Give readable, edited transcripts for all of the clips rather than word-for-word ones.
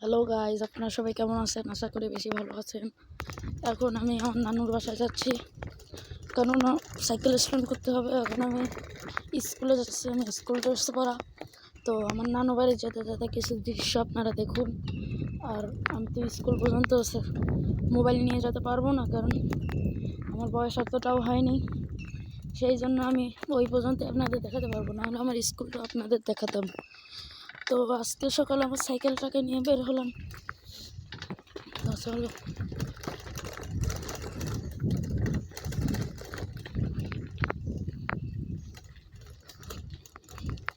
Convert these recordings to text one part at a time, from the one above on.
Hello guys, আপনারা সবাই কেমন আছেন? আশা করি বেশি ভালো আছেন। এখন আমি আমার নানুর বাসায় যাচ্ছি, কারণ সাইকেল স্ট্যান্ড করতে হবে। এখন আমি স্কুলে যাচ্ছি, আমি স্কুল ড্রেস পরা। তো আমার নানু বাড়ি যেতে যেতে কিছু দৃশ্য আপনারা দেখুন। আর আমি তো স্কুল পর্যন্ত মোবাইল নিয়ে যেতে পারবো না, কারণ আমার বয়স অতটাও হয়নি। সেই জন্য আমি ওই পর্যন্ত আপনাদের দেখাতে পারবো না, হলে আমার স্কুলটা আপনাদের দেখাতাম। তো আজকে সকালে আমার সাইকেলটাকে নিয়ে বের হলাম। চলো,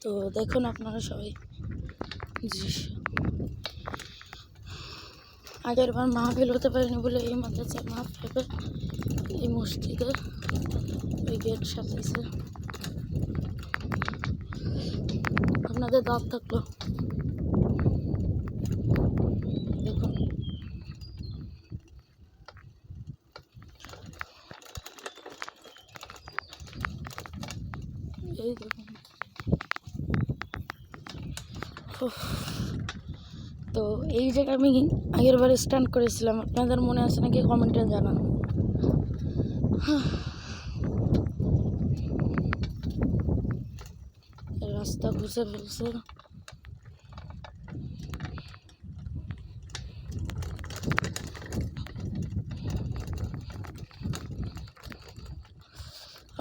তো দেখুন আপনারা সবাই দৃশ্য। আগের বার মাহফিল হতে পারেনি বলে এই মাদ্রাসার মাহফিলের এই মসজিদের ওই গেট সাজিয়েছে। আপনাদের দাঁত থাকলো দেখুন। এই দেখুন, তো এই জায়গায় আমি আগের বার স্ট্যান্ড করেছিলাম। আপনাদের মনে আছে নাকি কমেন্টে জানান। রাস্তা ঘুষে ফেলছে।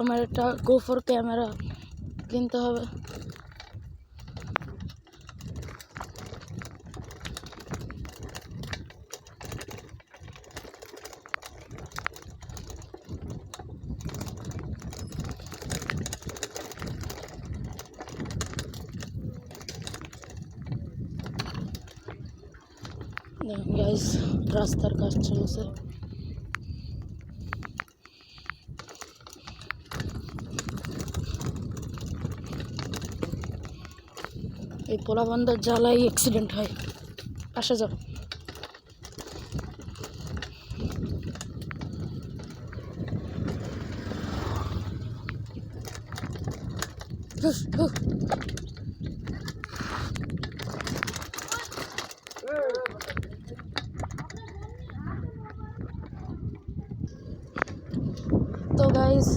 আমার একটা গোফোর ক্যামেরা কিনতে হবে। গাইস, রাস্তার কাজ চলছে। এই পোলাবন্দর জ্বালাই অ্যাক্সিডেন্ট হয়। পাশে যাও। তো গাইস,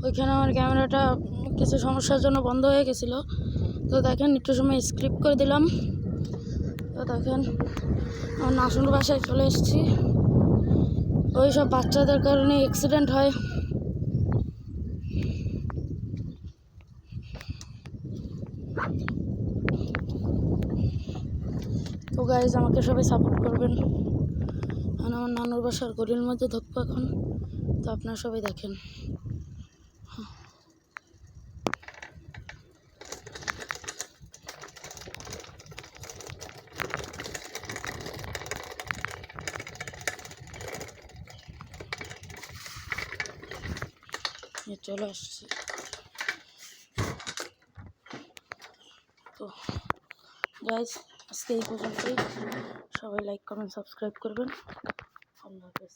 ওইখানে আমার ক্যামেরাটা কিছু সমস্যার জন্য বন্ধ হয়ে গেছিলো। তো দেখেন, একটু সময় স্ক্রিপ্ট করে দিলাম। তো দেখেন, আমার নাসুর বাসায় চলে এসেছি। ওই সব বাচ্চাদের কারণে অ্যাক্সিডেন্ট হয়। তো গাইজ, আমাকে সবাই সাপোর্ট করবেন। আমার নানুর বাসার গলির মধ্যে ঢুকবো এখন। তো আপনারা সবাই দেখেন। চলে আসছি। তো গাইজ, আজকে এই পর্যন্তই। সবাই লাইক কমেন্ট সাবস্ক্রাইব করবেন। আল্লাহ হাফেজ।